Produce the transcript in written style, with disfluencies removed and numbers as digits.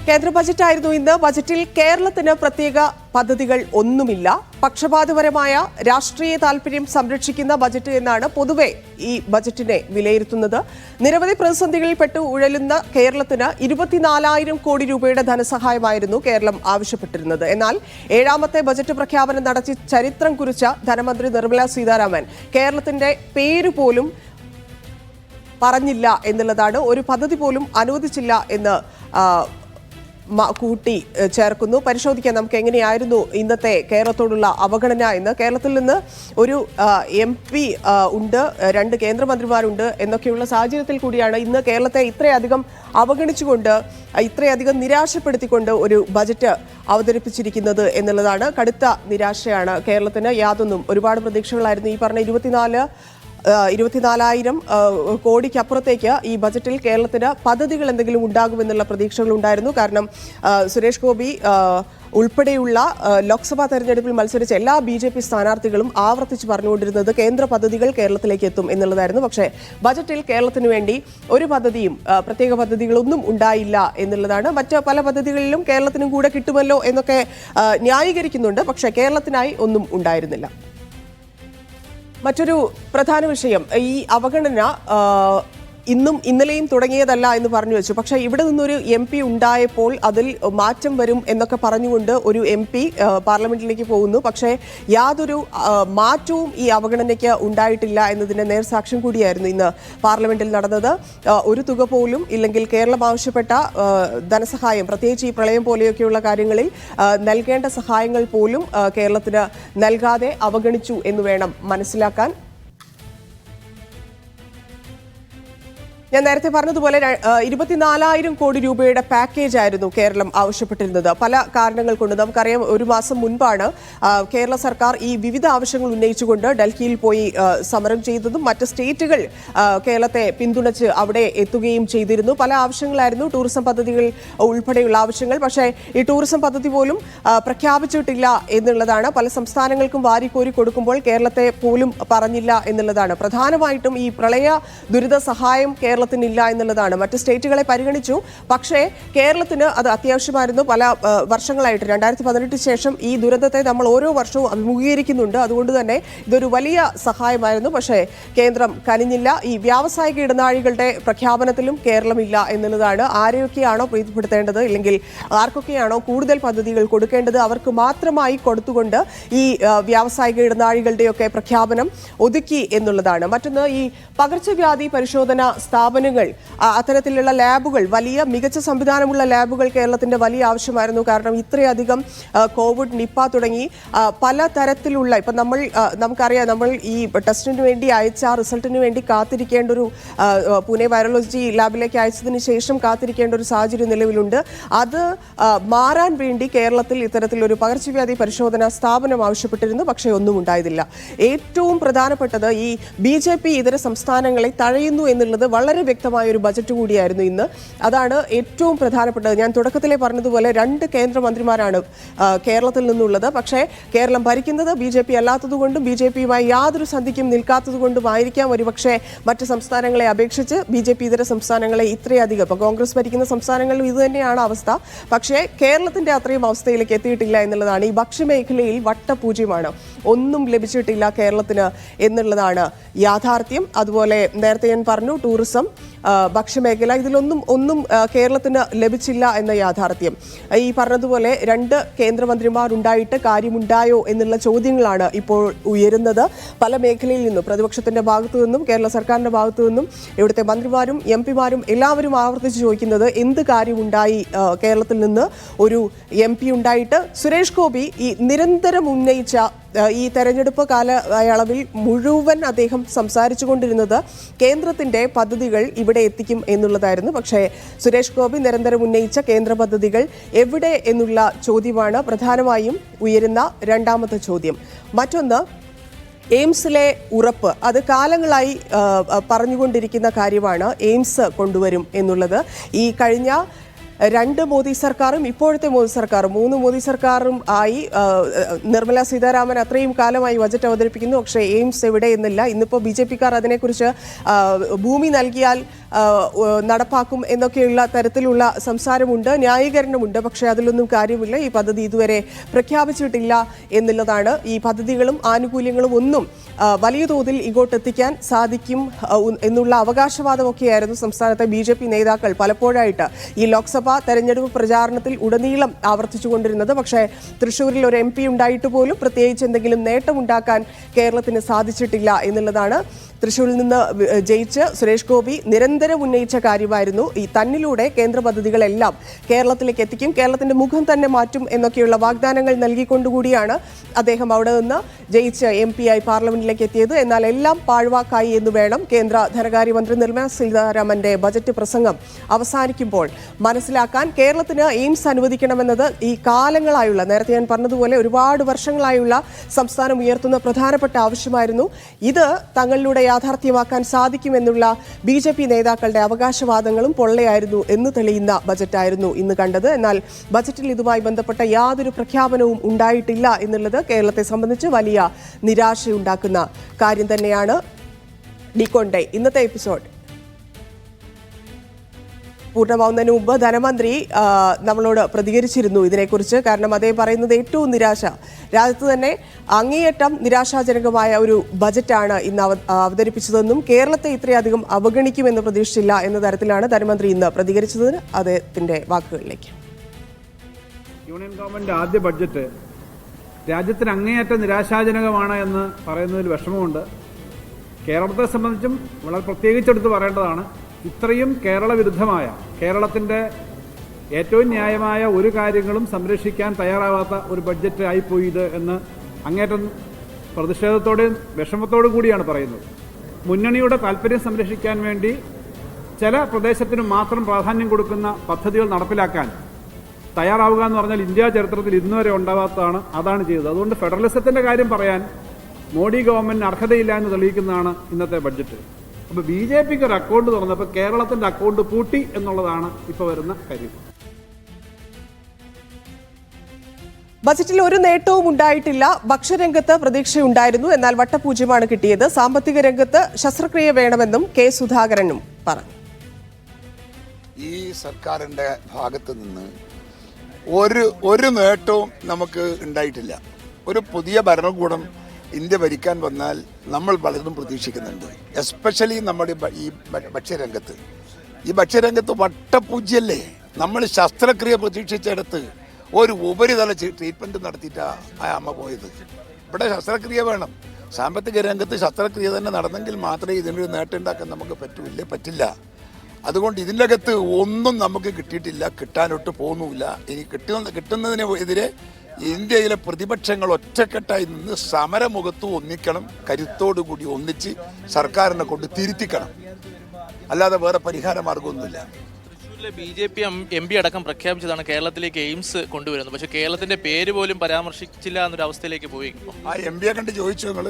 കേന്ദ്ര ബജറ്റായിരുന്നു ഇന്ന്. ബജറ്റിൽ കേരളത്തിന് പ്രത്യേക പദ്ധതികൾ ഒന്നുമില്ല. പക്ഷപാതപരമായ രാഷ്ട്രീയ താൽപര്യം സംരക്ഷിക്കുന്ന ബജറ്റ് എന്നാണ് പൊതുവെ ഈ ബജറ്റിനെ വിലയിരുത്തുന്നത്. നിരവധി പ്രതിസന്ധികളിൽപ്പെട്ട് ഉഴലുന്ന കേരളത്തിന് 24,000 കോടി രൂപയുടെ ധനസഹായമായിരുന്നു കേരളം ആവശ്യപ്പെട്ടിരുന്നത്. എന്നാൽ ഏഴാമത്തെ ബജറ്റ് പ്രഖ്യാപനം നടത്തി ചരിത്രം കുറിച്ച ധനമന്ത്രി നിർമ്മല സീതാരാമൻ കേരളത്തിന്റെ പേര് പോലും പറഞ്ഞില്ല എന്നുള്ളതാണ്. ഒരു പദ്ധതി പോലും അനുവദിച്ചില്ല എന്ന് കൂട്ടി ചേർക്കുന്നു. പരിശോധിക്കാൻ നമുക്ക് എങ്ങനെയായിരുന്നു ഇന്നത്തെ കേരളത്തോടുള്ള അവഗണന എന്ന്. കേരളത്തിൽ നിന്ന് ഒരു MP ഉണ്ട്, 2 കേന്ദ്രമന്ത്രിമാരുണ്ട് എന്നൊക്കെയുള്ള സാഹചര്യത്തിൽ കൂടിയാണ് ഇന്ന് കേരളത്തെ ഇത്രയധികം അവഗണിച്ചുകൊണ്ട്, ഇത്രയധികം നിരാശപ്പെടുത്തിക്കൊണ്ട് ഒരു ബജറ്റ് അവതരിപ്പിച്ചിരിക്കുന്നത് എന്നുള്ളതാണ്. കടുത്ത നിരാശയാണ് കേരളത്തിന്. യാതൊന്നും, ഒരുപാട് പ്രതീക്ഷകളായിരുന്നു. ഈ പറഞ്ഞ 24,000 കോടിക്കപ്പുറത്തേക്ക് ഈ ബജറ്റിൽ കേരളത്തിന് പദ്ധതികൾ എന്തെങ്കിലും ഉണ്ടാകുമെന്നുള്ള പ്രതീക്ഷകളുണ്ടായിരുന്നു. കാരണം സുരേഷ് ഗോപി ഉൾപ്പെടെയുള്ള ലോക്സഭാ തെരഞ്ഞെടുപ്പിൽ മത്സരിച്ച എല്ലാ BJP സ്ഥാനാർത്ഥികളും ആവർത്തിച്ച് പറഞ്ഞുകൊണ്ടിരുന്നത് കേന്ദ്ര പദ്ധതികൾ കേരളത്തിലേക്ക് എത്തും എന്നുള്ളതായിരുന്നു. പക്ഷേ ബജറ്റിൽ കേരളത്തിന് വേണ്ടി ഒരു പദ്ധതിയും, പ്രത്യേക പദ്ധതികളൊന്നും ഉണ്ടായില്ല എന്നുള്ളതാണ്. മറ്റ് പല പദ്ധതികളിലും കേരളത്തിനും കൂടെ കിട്ടുമല്ലോ എന്നൊക്കെ ന്യായീകരിക്കുന്നുണ്ട്. പക്ഷേ കേരളത്തിനായി ഒന്നും ഉണ്ടായിരുന്നില്ല. മറ്റൊരു പ്രധാന വിഷയം, ഈ അവഗണന ഇന്നും ഇന്നലെയും തുടങ്ങിയതല്ല എന്ന് പറഞ്ഞു വെച്ചു. പക്ഷേ ഇവിടെ നിന്നൊരു MP ഉണ്ടായപ്പോൾ അതിൽ മാറ്റം വരും എന്നൊക്കെ പറഞ്ഞുകൊണ്ട് ഒരു MP പാർലമെന്റിലേക്ക് പോകുന്നു. പക്ഷേ യാതൊരു മാറ്റവും ഈ അവഗണനയ്ക്ക് ഉണ്ടായിട്ടില്ല എന്നതിന്റെ നേർസാക്ഷ്യം കൂടിയായിരുന്നു ഇന്ന് പാർലമെന്റിൽ നടന്നത്. ഒരു തുക പോലും ഇല്ലെങ്കിൽ കേരളം ആവശ്യപ്പെട്ട ധനസഹായം, പ്രത്യേകിച്ച് ഈ പ്രളയം പോലെയൊക്കെയുള്ള കാര്യങ്ങളിൽ നൽകേണ്ട സഹായങ്ങൾ പോലും കേരളത്തിന് നൽകാതെ അവഗണിച്ചു എന്ന് വേണം മനസ്സിലാക്കാൻ. ഞാൻ നേരത്തെ പറഞ്ഞതുപോലെ 24,000 കോടി രൂപയുടെ പാക്കേജ് ആയിരുന്നു കേരളം ആവശ്യപ്പെട്ടിരുന്നത്. പല കാരണങ്ങൾ കൊണ്ട് നമുക്കറിയാം. ഒരു മാസം മുൻപാണ് കേരള സർക്കാർ ഈ വിവിധ ആവശ്യങ്ങൾ ഉന്നയിച്ചുകൊണ്ട് ഡൽഹിയിൽ പോയി സമരം ചെയ്തതും മറ്റ് സ്റ്റേറ്റുകൾ കേരളത്തെ പിന്തുണച്ച് അവിടെ എത്തുകയും ചെയ്തിരുന്നു. പല ആവശ്യങ്ങളായിരുന്നു, ടൂറിസം പദ്ധതികൾ ഉൾപ്പെടെയുള്ള ആവശ്യങ്ങൾ. പക്ഷേ ഈ ടൂറിസം പദ്ധതി പോലും പ്രഖ്യാപിച്ചിട്ടില്ല എന്നുള്ളതാണ്. പല സംസ്ഥാനങ്ങൾക്കും വാരിക്കോരി കൊടുക്കുമ്പോൾ കേരളത്തെ പോലും പറഞ്ഞില്ല എന്നുള്ളതാണ്. പ്രധാനമായിട്ടും ഈ പ്രളയ ദുരിത സഹായം കേരളത്തിനില്ല എന്നുള്ളതാണ്. മറ്റ് സ്റ്റേറ്റുകളെ പരിഗണിച്ചു, പക്ഷേ കേരളത്തിന് അത് അത്യാവശ്യമായിരുന്നു. പല വർഷങ്ങളായിട്ട് 2018 ശേഷം ഈ ദുരന്തത്തെ നമ്മൾ ഓരോ വർഷവും അഭിമുഖീകരിക്കുന്നുണ്ട്. അതുകൊണ്ട് തന്നെ ഇതൊരു വലിയ സഹായമായിരുന്നു. പക്ഷേ കേന്ദ്രം കനിഞ്ഞില്ല. ഈ വ്യാവസായിക ഇടനാഴികളുടെ പ്രഖ്യാപനത്തിലും കേരളമില്ല എന്നുള്ളതാണ്. ആരെയൊക്കെയാണോ പ്രീതിപ്പെടുത്തേണ്ടത്, ഇല്ലെങ്കിൽ ആർക്കൊക്കെയാണോ കൂടുതൽ പദ്ധതികൾ കൊടുക്കേണ്ടത് അവർക്ക് മാത്രമായി കൊടുത്തുകൊണ്ട് ഈ വ്യാവസായിക ഇടനാഴികളുടെയൊക്കെ പ്രഖ്യാപനം ഒതുക്കി എന്നുള്ളതാണ്. മറ്റൊന്ന്, ഈ പകർച്ചവ്യാധി പരിശോധന സ്ഥാപനങ്ങൾ, അത്തരത്തിലുള്ള ലാബുകൾ, വലിയ മികച്ച സംവിധാനമുള്ള ലാബുകൾ കേരളത്തിന്റെ വലിയ ആവശ്യമായിരുന്നു. കാരണം ഇത്രയധികം കോവിഡ്, നിപ്പ തുടങ്ങി പല തരത്തിലുള്ള, ഇപ്പം നമുക്കറിയാം, നമ്മൾ ഈ ടെസ്റ്റിന് വേണ്ടി അയച്ച റിസൾട്ടിന് വേണ്ടി കാത്തിരിക്കേണ്ട ഒരു, പൂനെ വൈറോളജി ലാബിലേക്ക് അയച്ചതിന് ശേഷം കാത്തിരിക്കേണ്ട ഒരു സാഹചര്യം നിലവിലുണ്ട്. അത് മാറാൻ വേണ്ടി കേരളത്തിൽ ഇത്തരത്തിലൊരു പകർച്ചവ്യാധി പരിശോധനാ സ്ഥാപനം ആവശ്യപ്പെട്ടിരുന്നു. പക്ഷേ ഒന്നും ഉണ്ടായതില്ല. ഏറ്റവും പ്രധാനപ്പെട്ടത് ഈ BJP ഇതര സംസ്ഥാനങ്ങളെ തഴയുന്നു എന്നുള്ളത് വളരെ വ്യക്തമായ ഒരു ബജറ്റ് കൂടിയായിരുന്നു ഇന്ന്. അതാണ് ഏറ്റവും പ്രധാനപ്പെട്ടത്. ഞാൻ തുടക്കത്തിലെ പറഞ്ഞതുപോലെ 2 കേന്ദ്രമന്ത്രിമാരാണ് കേരളത്തിൽ നിന്നുള്ളത്. പക്ഷേ കേരളം ഭരിക്കുന്നത് BJP അല്ലാത്തതുകൊണ്ടും BJPയുമായി യാതൊരു സന്ധിക്കും നിൽക്കാത്തതുകൊണ്ടുമായിരിക്കാം ഒരുപക്ഷെ മറ്റ് സംസ്ഥാനങ്ങളെ അപേക്ഷിച്ച് BJP ഇതര സംസ്ഥാനങ്ങളെ ഇത്രയധികം, ഇപ്പോൾ കോൺഗ്രസ് ഭരിക്കുന്ന സംസ്ഥാനങ്ങളിലും ഇത് തന്നെയാണ് അവസ്ഥ. പക്ഷേ കേരളത്തിന്റെ അത്രയും അവസ്ഥയിലേക്ക് എത്തിയിട്ടില്ല എന്നുള്ളതാണ്. ഈ ഭക്ഷ്യമേഖലയിൽ വട്ടപൂജ്യമാണ്, ഒന്നും ലഭിച്ചിട്ടില്ല കേരളത്തിന് എന്നുള്ളതാണ് യാഥാർത്ഥ്യം. അതുപോലെ നേരത്തെ ഞാൻ പറഞ്ഞു, ടൂറിസം, ഭക്ഷ്യമേഖല, ഇതിലൊന്നും കേരളത്തിന് ലഭിച്ചില്ല എന്ന യാഥാർത്ഥ്യം. ഈ പറഞ്ഞതുപോലെ 2 കേന്ദ്രമന്ത്രിമാരുണ്ടായിട്ട് കാര്യമുണ്ടായോ എന്നുള്ള ചോദ്യങ്ങളാണ് ഇപ്പോൾ ഉയരുന്നത്. പല മേഖലയിൽ നിന്നും, പ്രതിപക്ഷത്തിന്റെ ഭാഗത്തു നിന്നും കേരള സർക്കാരിന്റെ ഭാഗത്തു നിന്നും ഇവിടുത്തെ മന്ത്രിമാരും MP-മാരും എല്ലാവരും ആവർത്തിച്ച് ചോദിക്കുന്നത് എന്ത് കാര്യമുണ്ടായി കേരളത്തിൽ നിന്ന് ഒരു MP ഉണ്ടായിട്ട്. സുരേഷ് ഗോപി ഈ നിരന്തരം ഉന്നയിച്ച ഈ തെരഞ്ഞെടുപ്പ് കാലയളവിൽ മുഴുവൻ അദ്ദേഹം സംസാരിച്ചുകൊണ്ടിരുന്നത് കേന്ദ്രത്തിന്റെ പദ്ധതികൾ ഇവിടെ എത്തിക്കും എന്നുള്ളതായിരുന്നു. പക്ഷേ സുരേഷ് ഗോപി നിരന്തരം ഉന്നയിച്ച കേന്ദ്ര പദ്ധതികൾ എവിടെ എന്നുള്ള ചോദ്യമാണ് പ്രധാനമായും ഉയരുന്ന രണ്ടാമത്തെ ചോദ്യം. മറ്റൊന്ന്, എയിംസിലെ ഉറപ്പ്, അത് കാലങ്ങളായി പറഞ്ഞുകൊണ്ടിരിക്കുന്ന കാര്യമാണ്. എയിംസ് കൊണ്ടുവരും എന്നുള്ളത്. ഈ കഴിഞ്ഞ 2 മോദി സർക്കാരും ഇപ്പോഴത്തെ മോദി സർക്കാരും 3 മോദി സർക്കാരും ആയി നിർമ്മല സീതാരാമൻ അത്രയും കാലമായി ബജറ്റ് അവതരിപ്പിക്കുന്നു. പക്ഷേ എയിംസ് എവിടെ എന്നില്ല. ഇന്നിപ്പോൾ BJP-ക്കാർ അതിനെക്കുറിച്ച് ഭൂമി നൽകിയാൽ നടപ്പാക്കും എന്നൊക്കെയുള്ള തരത്തിലുള്ള സംസാരമുണ്ട്, ന്യായീകരണമുണ്ട്. പക്ഷേ അതിലൊന്നും കാര്യമില്ല. ഈ പദ്ധതി ഇതുവരെ പ്രഖ്യാപിച്ചിട്ടില്ല എന്നുള്ളതാണ്. ഈ പദ്ധതികളും ആനുകൂല്യങ്ങളും ഒന്നും വലിയ തോതിൽ ഇങ്ങോട്ടെത്തിക്കാൻ സാധിക്കും എന്നുള്ള അവകാശവാദമൊക്കെയായിരുന്നു സംസ്ഥാനത്തെ BJP നേതാക്കൾ പലപ്പോഴായിട്ട് ഈ ലോക്സഭാ തെരഞ്ഞെടുപ്പ് പ്രചാരണത്തിൽ ഉടനീളം ആവർത്തിച്ചുകൊണ്ടിരുന്നത്. പക്ഷേ തൃശ്ശൂരിൽ ഒരു MP ഉണ്ടായിട്ട് പോലും പ്രത്യേകിച്ച് എന്തെങ്കിലും നേട്ടമുണ്ടാക്കാൻ കേരളത്തിന് സാധിച്ചിട്ടില്ല എന്നുള്ളതാണ്. തൃശ്ശൂരിൽ നിന്ന് ജയിച്ച് സുരേഷ് ഗോപി നിരന്തരം ഉന്നയിച്ച കാര്യമായിരുന്നു ഈ തന്നിലൂടെ കേന്ദ്ര പദ്ധതികളെല്ലാം കേരളത്തിലേക്ക് എത്തിക്കും, കേരളത്തിന്റെ മുഖം തന്നെ മാറ്റും എന്നൊക്കെയുള്ള വാഗ്ദാനങ്ങൾ നൽകിക്കൊണ്ടുകൂടിയാണ് അദ്ദേഹം അവിടെ നിന്ന് ജയിച്ച് MP ആയി പാർലമെന്റിലേക്ക് എത്തിയത്. എന്നാൽ എല്ലാം പാഴ്വാക്കായി എന്ന് വേണം കേന്ദ്ര ധനകാര്യമന്ത്രി നിർമ്മല സീതാരാമന്റെ ബജറ്റ് പ്രസംഗം അവസാനിക്കുമ്പോൾ മനസ്സിലാക്കാൻ. കേരളത്തിന് എയിംസ് അനുവദിക്കണമെന്നത് ഈ കാലങ്ങളായുള്ള, നേരത്തെ ഞാൻ പറഞ്ഞതുപോലെ ഒരുപാട് വർഷങ്ങളായുള്ള സംസ്ഥാനം ഉയർത്തുന്ന പ്രധാനപ്പെട്ട ആവശ്യമായിരുന്നു. ഇത് തങ്ങളിലൂടെ യാഥാർത്ഥ്യമാക്കാൻ സാധിക്കുമെന്നുള്ള BJP നേതാക്കളുടെ അവകാശവാദങ്ങളും പൊള്ളയായിരുന്നു എന്ന് തെളിയുന്ന ബജറ്റായിരുന്നു ഇന്ന് കണ്ടത്. എന്നാൽ ബജറ്റിൽ ഇതുമായി ബന്ധപ്പെട്ട യാതൊരു പ്രഖ്യാപനവും ഉണ്ടായിട്ടില്ല എന്നുള്ളത് കേരളത്തെ സംബന്ധിച്ച് വലിയ നിരാശയുണ്ടാക്കുന്ന കാര്യം തന്നെയാണ്. ഡീകോണ്ടേ ഇന്നത്തെ എപ്പിസോഡ് പൂർണ്ണമാവുന്നതിന് മുമ്പ് ധനമന്ത്രി നമ്മളോട് പ്രതികരിച്ചിരുന്നു ഇതിനെക്കുറിച്ച്. കാരണം അദ്ദേഹം പറയുന്നത് ഏറ്റവും നിരാശ, രാജ്യത്ത് തന്നെ അങ്ങേയറ്റം നിരാശാജനകമായ ഒരു ബജറ്റാണ് ഇന്ന് അവതരിപ്പിച്ചതെന്നും കേരളത്തെ ഇത്രയധികം അവഗണിക്കുമെന്ന് പ്രതീക്ഷിച്ചില്ല എന്ന തരത്തിലാണ് ധനമന്ത്രി ഇന്ന് പ്രതികരിച്ചത്. അദ്ദേഹത്തിന്റെ വാക്കുകളിലേക്ക്. യൂണിയൻ ഗവൺമെന്റ് ആദ്യ ബഡ്ജറ്റ് രാജ്യത്തിന് അങ്ങേയറ്റം നിരാശാജനകമാണ് എന്ന് പറയുന്നതിൽ വിഷമമുണ്ട്. കേരളത്തെ സംബന്ധിച്ചും വളരെ പ്രത്യേകിച്ചെടുത്ത് പറയേണ്ടതാണ്, ഇത്രയും കേരള വിരുദ്ധമായ, കേരളത്തിൻ്റെ ഏറ്റവും ന്യായമായ ഒരു കാര്യങ്ങളും സംരക്ഷിക്കാൻ തയ്യാറാവാത്ത ഒരു ബഡ്ജറ്റ് ആയിപ്പോയി ഇത് എന്ന് അങ്ങേറ്റം പ്രതിഷേധത്തോടെയും വിഷമത്തോടു കൂടിയാണ് പറയുന്നത്. മുന്നണിയുടെ താല്പര്യം സംരക്ഷിക്കാൻ വേണ്ടി ചില പ്രദേശത്തിന് മാത്രം പ്രാധാന്യം കൊടുക്കുന്ന പദ്ധതികൾ നടപ്പിലാക്കാൻ തയ്യാറാവുക എന്ന് പറഞ്ഞാൽ ഇന്ത്യ ചരിത്രത്തിൽ ഇന്നുവരെ ഉണ്ടാവാത്തതാണ്. അതാണ് ചെയ്തത്. അതുകൊണ്ട് ഫെഡറലിസത്തിന്റെ കാര്യം പറയാൻ മോഡി ഗവൺമെന്റിന് അർഹതയില്ല എന്ന് തെളിയിക്കുന്നതാണ് ഇന്നത്തെ ബഡ്ജറ്റ്. അപ്പോൾ BJPക്ക് ഒരു അക്കൗണ്ട് തുറന്നപ്പോൾ കേരളത്തിന്റെ അക്കൗണ്ട് പൂട്ടി എന്നുള്ളതാണ് ഇപ്പോൾ വരുന്ന കാര്യം. ബജറ്റിൽ ഒരു നേട്ടവും ഉണ്ടായിട്ടില്ല. ഭക്ഷ്യരംഗത്ത് പ്രതീക്ഷയുണ്ടായിരുന്നു, എന്നാൽ വട്ടപൂജ്യമാണ് കിട്ടിയത്. സാമ്പത്തിക രംഗത്ത് ശസ്ത്രക്രിയ വേണമെന്നും K സുധാകരനും പറഞ്ഞു. ഈ സർക്കാരിന്റെ ഭാഗത്ത് നിന്ന് ഒരു നേട്ടവും നമുക്ക് ഉണ്ടായിട്ടില്ല. ഒരു പുതിയ ഭരണകൂടം ഇന്ത്യ ഭരിക്കാൻ വന്നാൽ നമ്മൾ പലതും പ്രതീക്ഷിക്കുന്നുണ്ട്. എസ്പെഷ്യലി നമ്മുടെ ഈ ഭക്ഷ്യരംഗത്ത്. ഈ ഭക്ഷ്യരംഗത്ത് വട്ടപൂജ്യല്ലേ. നമ്മൾ ശസ്ത്രക്രിയ പ്രതീക്ഷിച്ചെടുത്ത് ഒരു ഉപരിതല ട്രീറ്റ്മെൻറ്റ് നടത്തിയിട്ടാണ് ആ അമ്മ പോയത്. ഇവിടെ ശസ്ത്രക്രിയ വേണം. സാമ്പത്തിക രംഗത്ത് ശസ്ത്രക്രിയ തന്നെ നടന്നെങ്കിൽ മാത്രമേ ഇതിനൊരു നേട്ടം ഉണ്ടാക്കാൻ നമുക്ക് പറ്റില്ല. അതുകൊണ്ട് ഇതിൻ്റെ അകത്ത് ഒന്നും നമുക്ക് കിട്ടിയിട്ടില്ല, കിട്ടാനൊട്ട് പോകുന്നുമില്ല. ഇനി കിട്ടുന്നതിന് എതിരെ ഇന്ത്യയിലെ പ്രതിപക്ഷങ്ങൾ ഒറ്റക്കെട്ടായി നിന്ന് സമരമുഖത്ത് ഒന്നിക്കണം, കരുത്തോടുകൂടി ഒന്നിച്ച് സർക്കാരിനെ കൊണ്ട് തിരുത്തിക്കണം. അല്ലാതെ വേറെ പരിഹാര മാർഗമൊന്നുമില്ല. തൃശ്ശൂരിലെ BJP MP അടക്കം പ്രഖ്യാപിച്ചതാണ് കേരളത്തിലേക്ക് എയിംസ് കൊണ്ടുവരുന്നത്. പക്ഷേ കേരളത്തിന്റെ പേര് പോലും പരാമർശിച്ചില്ല എന്നൊരു അവസ്ഥയിലേക്ക് പോയി. ആ MP കണ്ട് ചോദിച്ചു നിങ്ങൾ.